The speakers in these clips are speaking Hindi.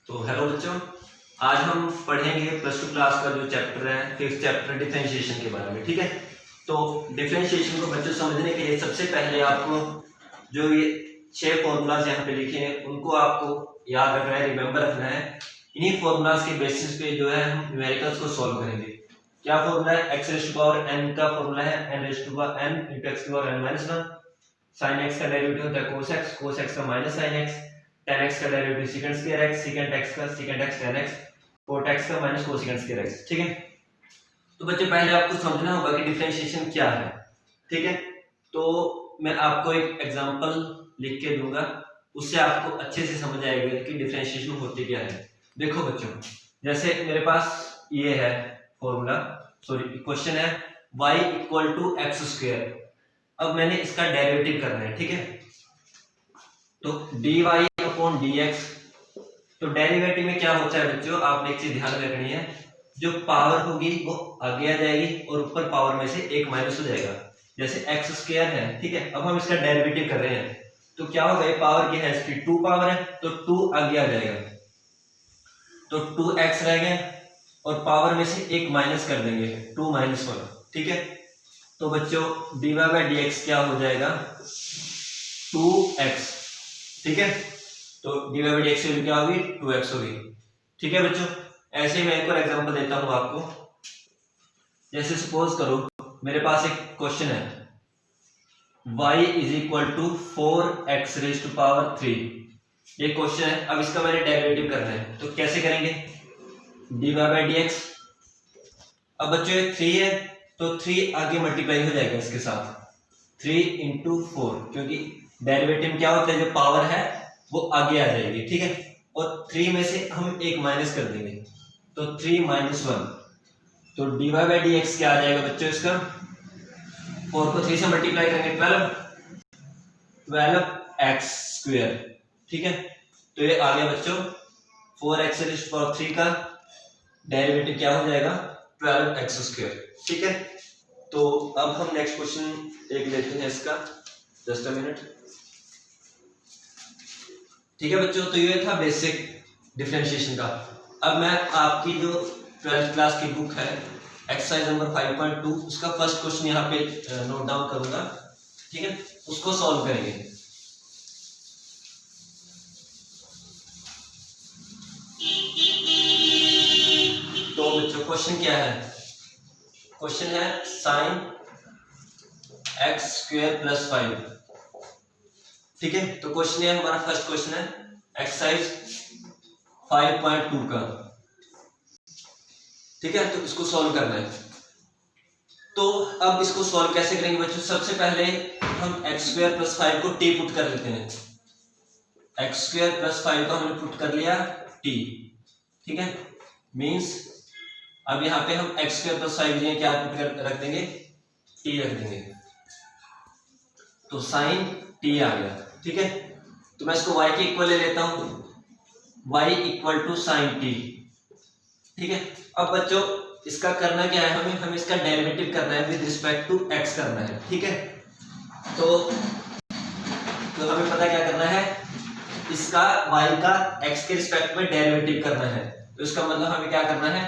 तो हेलो बच्चों, आज हम पढ़ेंगे प्लस टू क्लास का जो चैप्टर है, फिफ्थ चैप्टर डिफरेंशिएशन के बारे में। ठीक है, तो डिफरेंशिएशन को बच्चों समझने के लिए सबसे पहले आपको जो ये 6 फॉर्मूलाज यहाँ पे लिखे हैं उनको आपको याद रखना है, रिमेंबर रखना है। इन्हीं फॉर्मूलाज के बेसिस पे जो है हम न्यूमेरिकल्स को सॉल्व करेंगे। क्या फॉर्मूला है? X raise to power n का फॉर्मूला है n raise to power n into x to power n minus 1। Sine x का डेरिवेटिव होता है कोस एक्स का minus sine x, tan x का derivative secant square x, secant x का secant x tan x, cot x का माइनस कोसेकंड स्क्वायर x। ठीक है, तो बच्चे पहले आपको समझना होगा कि डिफरेंशिएशन क्या है। ठीक है, तो मैं आपको एक एग्जांपल लिख के दूंगा, उससे आपको अच्छे से समझ आएगा कि डिफरेंशिएशन होती क्या है। देखो बच्चों, जैसे मेरे पास ये है फॉर्मूला, सॉरी क्वेश्चन है y equal to x square. अब मैंने इसका डेरिवेटिव करना है। ठीक है, तो dy अपॉन dx, तो डेरिवेटिव में क्या होता है बच्चों, आपने एक चीज ध्यान रखनी है, जो पावर होगी वो आगे आ जाएगी और ऊपर पावर में से एक माइनस हो जाएगा। जैसे एक्स स्क्वायर है, ठीक है, अब हम इसका डेरिवेटिव कर रहे हैं तो क्या होगा, ये पावर की है इसकी 2 पावर है तो 2 आगे आ जाएगा, तो 2x रह गया और पावर में से एक माइनस कर देंगे 2 माइनस 1। ठीक है, तो बच्चों dy बाई dx क्या हो जाएगा 2x। ठीक है, तो dy बाई dx की वैल्यू क्या होगी 2x होगी। ठीक है बच्चों, ऐसे ही मैं एक और एग्जांपल देता हूं आपको। जैसे सपोज करो मेरे पास एक क्वेश्चन है y is equal to 4x raise to power 3। ये क्वेश्चन है, अब इसका मैंने डेरिवेटिव करना है, तो कैसे करेंगे, dy बाई dx। अब बच्चों ये 3 है तो 3 आगे मल्टीप्लाई हो जाएगा इसके साथ, 3 इंटू 4, क्योंकि डेरिवेटिव क्या होता है, जो पावर है वो आगे आ जाएगी। ठीक है, और 3 में से हम एक माइनस कर देंगे तो 3 माइनस 1, तो dy बाई dx क्या आ जाएगा बच्चों, इसका 4 को 3 से मल्टीप्लाई करेंगे 12x स्क्वायर। ठीक है, तो ये आ गया बच्चों 4x रेज़ टू पावर 3 का डेरिवेटिव क्या हो जाएगा 12x स्क्वायर। ठीक है, तो अब हम नेक्स्ट क्वेश्चन एक लेते हैं इसका, जस्ट अ मिनट। ठीक है बच्चों, तो ये था बेसिक डिफरेंशिएशन का। अब मैं आपकी जो 12th क्लास की बुक है एक्सरसाइज नंबर 5.2 उसका फर्स्ट क्वेश्चन यहाँ पे नोट डाउन करूंगा। ठीक है, उसको सॉल्व करेंगे। तो बच्चों क्वेश्चन क्या है, क्वेश्चन है साइन एक्स स्क्वायर प्लस 5। ठीक है, तो क्वेश्चन है हमारा, फर्स्ट क्वेश्चन है एक्सरसाइज 5.2 का। ठीक है, तो इसको सॉल्व करना है। तो अब इसको सॉल्व कैसे करेंगे बच्चों, सबसे पहले हम एक्स स्क्वायर प्लस 5 को टी पुट कर लेते हैं। एक्स स्क्वायर प्लस 5 को हमने पुट कर लिया टी। ठीक है, मींस अब यहाँ पे हम एक्स स्क्वायर प्लस 5 क्या पुट कर रख देंगे, टी रख देंगे, तो साइन टी आ गया। ठीक है, तो मैं इसको y के इक्वल ले लेता हूं, y equal to sine t. ठीक है, अब बच्चों इसका करना क्या है, हमें इसका डेरिवेटिव करना है विद रिस्पेक्ट टू x करना है। ठीक है, तो हमें पता क्या करना है, इसका y का x के रिस्पेक्ट में डेरिवेटिव करना है, तो इसका मतलब हमें क्या करना है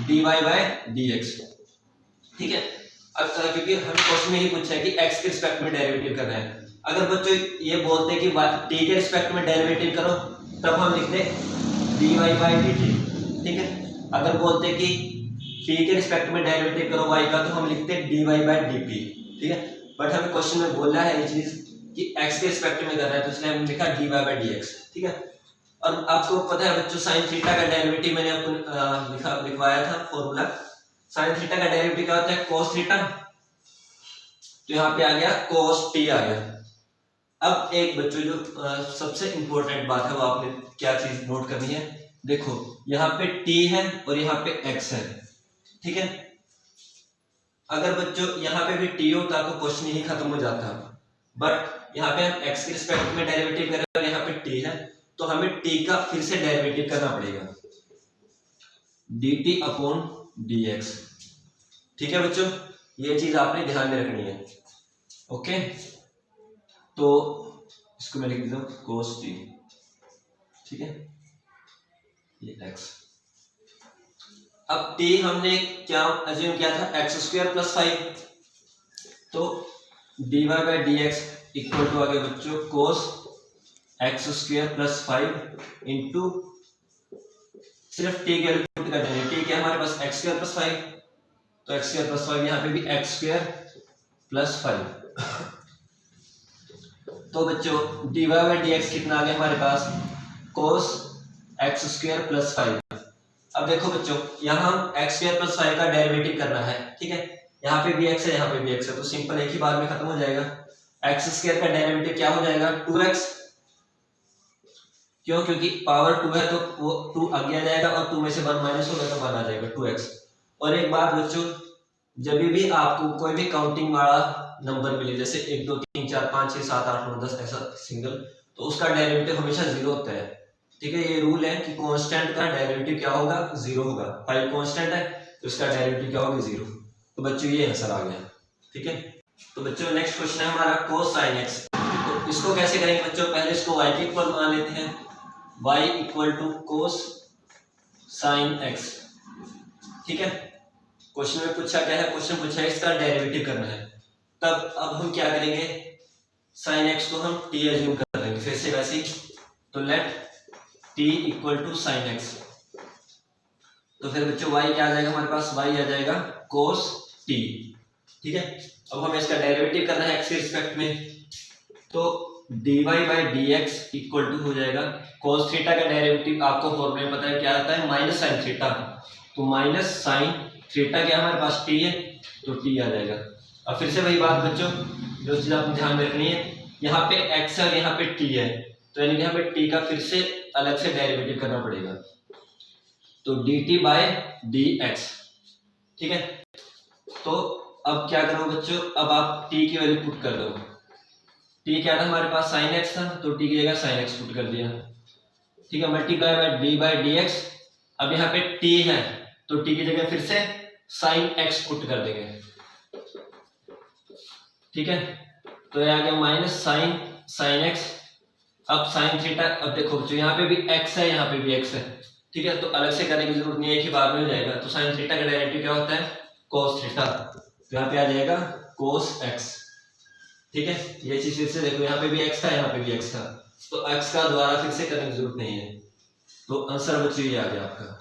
dy बाई dx। ठीक है, अब क्योंकि हमें क्वेश्चन में ही पूछा है कि x के रिस्पेक्ट में डेरिवेटिव करना है। अगर बच्चों ये बोलते कि t के रिस्पेक्ट में डेरिवेटिव करो, तब हम लिखते dy बाई dt। ठीक है, अगर बोलते कि t के रिस्पेक्ट में डेरिवेटिव करो y का, तो हम लिखते dy बाई dp। ठीक है, बट हमें क्वेश्चन में बोलना है ये चीज कि x के रिस्पेक्ट में करना है, तो इसलिए हमने लिखा dy बाई dx। ठीक है, और आपको पता है बच्चों साइन थीटा का डेरिवेटिव मैंने आपको लिखवाया था फॉर्मूला। साइन थीटा का डेरिवेटिव क्या होता है cos थीटा, तो यहाँ पे आ गया cos t आ गया। अब एक बच्चों जो सबसे इंपॉर्टेंट बात है वो आपने क्या चीज नोट करनी है, देखो यहाँ पे t है और यहाँ पे x है। ठीक है, अगर बच्चों यहाँ पे भी t होता तो क्वेश्चन यही खत्म हो जाता, बट यहाँ पे हम x के रिस्पेक्ट में डेरिवेटिव कर रहे हैं और यहाँ पे t है, तो हमें t का फिर से डेरिवेटिव करना पड़ेगा, dt अपॉन dx। ठीक है बच्चों, ये चीज आपने ध्यान में रखनी है। ओके, तो इसको मैं लिख देता हूं cos t। ठीक है, ये x। अब t हमने क्या अज्यूम किया था, एक्स स्क्वायर प्लस 5, तो dy by D X equal to आ गया बच्चों cos X square plus 5 into, सिर्फ t के वैल्यू पुट कर देंगे। t क्या है हमारे पास एक्स स्क्वायर प्लस 5, तो एक्स स्क्वायर प्लस 5 यहाँ पे भी एक्स स्क्वायर प्लस 5। तो बच्चों dy बाई डी एक्स कितना आ गया हमारे पास, कोस एक्स स्क्वायर प्लस 5। अब देखो बच्चों यहाँ हम एक्स स्क्वायर प्लस 5 का डेरिवेटिव करना है, ठीक है। यहाँ पे भी x है, यहाँ पे भी x है, तो सिंपल एक ही बार में खत्म हो जाएगा। एक्स स्क्वायर का डेरिवेटिव क्या हो जाएगा 2x, क्यों, क्योंकि पावर 2 है तो वो 2 आगे आ जाएगा और 2 में से 1 माइनस होगा तो 1 आ जाएगा 2x। और एक बात बच्चों, जब भी आपको कोई भी काउंटिंग वाला नंबर मिले, जैसे 1 2 3 4 5 6 7 8 9 10 ऐसा सिंगल, तो उसका डेरिवेटिव हमेशा 0 होता है, ठीक है। ये रूल है कि कांस्टेंट का डेरिवेटिव क्या होगा, 0 होगा। 5 कांस्टेंट है तो इसका डेरिवेटिव क्या होगा, 0। तो बच्चों ये आंसर आ गया, ठीक है। तो बच्चों नेक्स्ट क्वेश्चन है हमारा cos sin x। तो इसको कैसे करेंगे बच्चों, पहले इसको y के इक्वल मान लेते हैं, y equal to cos sin x, ठीक है। क्वेश्चन में पूछा क्या है, क्वेश्चन पूछा है इसका डेरिवेटिव करना है। तब अब हम क्या करेंगे, sin x को हम t एज्यूम कर लेंगे फिर से वैसे ही, तो let t equal to sin x। तो फिर बच्चों y क्या आ जाएगा हमारे पास, y आ जाएगा cos t, ठीक है। अब हमें इसका डेरिवेटिव करना है x के रिस्पेक्ट में, तो dy by dx equal to हो जाएगा cos थीटा का डेरिवेटिव आपको फॉर्मूला में पता है क्या आता है, माइनस sin थीटा। तो माइनस sin थीटा क्या हमारे पास t है, तो t आ जाएगा। अब फिर से वही बात बच्चों, जो चीज आपको ध्यान में रखनी है, यहाँ पे x है और यहाँ पे t है, तो यानी कि यहाँ पे t का फिर से अलग से डेरिवेटिव करना पड़ेगा, तो dt बाय dx, ठीक है। तो अब क्या करो बच्चों, अब आप t की वैल्यू पुट कर दो। t क्या था हमारे पास, sin x था, तो t की जगह sin x पुट कर दिया, ठीक है। Multiply by d by dx। अब यहाँ पे t है तो t की जगह फिर से sin x पुट कर देंगे, ठीक है। तो ये आ गया माइनस sin x। अब sin थीटा, अब देखो बच्चों यहाँ पे भी x है, यहाँ पे भी x है, ठीक है। तो अलग से करने की जरूरत नहीं है, एक ही बार में हो जाएगा। तो sin थीटा का डेरिवेटिव क्या होता है, cos थीटा, तो यहाँ पे आ जाएगा cos x, ठीक है। ये चीज फिर से देखो, यहाँ पे भी x था, यहाँ पे भी x था, तो x का दोबारा फिर से करने की जरूरत नहीं है। तो आंसर बच्चों ये आ गया आपका,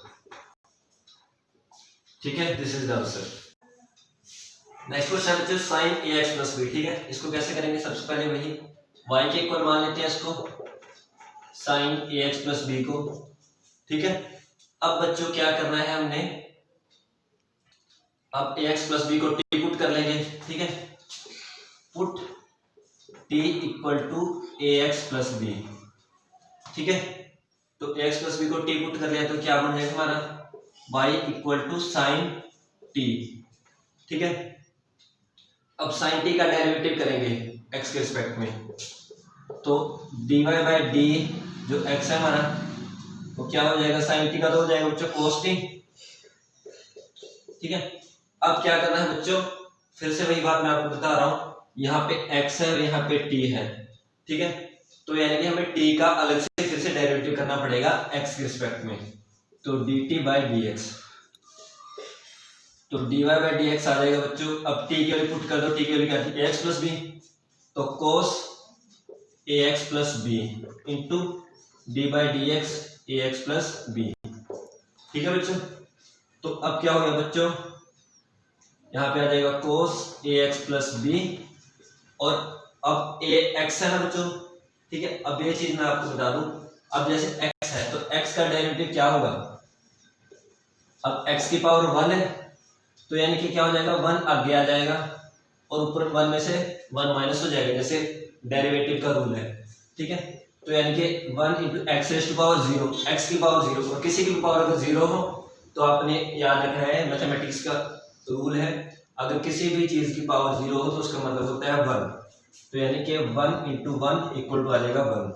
ठीक है। This is the answer. Next question बच्चों sin ax प्लस b, ठीक है। इसको कैसे करेंगे, सबसे पहले वही y के इक्वल मान लेते हैं इसको, sin ax प्लस b को, ठीक है। अब बच्चों क्या करना है हमने, अब ax प्लस b को t पुट कर लेंगे, ठीक है। Put t equal to ax plus b, ठीक है। तो ax प्लस b को t पुट कर लिया तो क्या बन जाएगा हमारा, y equal to sine t, ठीक है। अब साइन t का डेरिवेटिव करेंगे x के रिस्पेक्ट में, तो dy बाई d जो x है हमारा, तो क्या हो जाएगा, साइन t का तो हो जाएगा बच्चों cos t, ठीक है। अब क्या करना है बच्चों, फिर से वही बात मैं आपको बता रहा हूं, यहाँ पे x है और यहाँ पे t है, ठीक है। तो यानी कि हमें t का अलग से फिर से डेरिवेटिव करना पड़ेगा x के रिस्पेक्ट में, तो dt बाई dx। तो dy बाई dx आ जाएगा बच्चों। अब t की वैल्यू पुट कर दो, t की वैल्यू क्या थी, ax प्लस b, तो cos ax plus b into D by D x ax plus b, ठीक है बच्चों। तो अब क्या हो गया बच्चों, यहाँ पे आ जाएगा cos ax प्लस b, और अब ax है ना बच्चों, ठीक है। अब ये चीज मैं आपको बता दूं, अब जैसे x है तो x का डेरिवेटिव क्या होगा, अब x की पावर 1 है, तो यानी कि क्या हो जाएगा, 1 आगे आ जाएगा और ऊपर 1 में से 1 माइनस हो जाएगा, जैसे डेरिवेटिव का रूल है, ठीक है। तो यानी कि 1 into x raise to power 0, x की पावर 0, और किसी की भी पावर अगर 0 हो तो आपने याद रखना है, मैथमेटिक्स का रूल है, अगर किसी भी चीज की पावर 0 हो तो उसका मतलब होता है 1, तो यानी कि 1 इंटू 1 इक्वल टू आ जाएगा 1।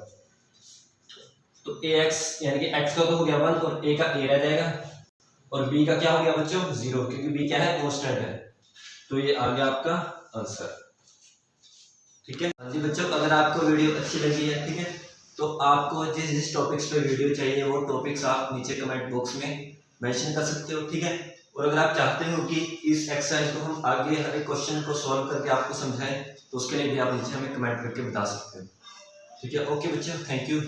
तो ax यानी कि x का तो हो गया 1 और a का a रह जाएगा, और b का क्या हो गया बच्चों 0, क्योंकि b क्या है, कांस्टेंट है। तो ये आ गया आपका आंसर, ठीक है। हाँ जी बच्चों, अगर आपको वीडियो अच्छी लगी है, ठीक है, तो आपको जिस जिस टॉपिक्स पे वीडियो चाहिए वो टॉपिक्स आप नीचे कमेंट बॉक्स में मेंशन कर सकते हो, ठीक है। और अगर आप चाहते हो कि इस एक्सरसाइज को हम आगे हर एक क्वेश्चन को सॉल्व करके आपको समझाएं तो उसके लिए भी आप नीचे हमें कमेंट करके बता सकते हो, ठीक है। ओके बच्चों, थैंक यू।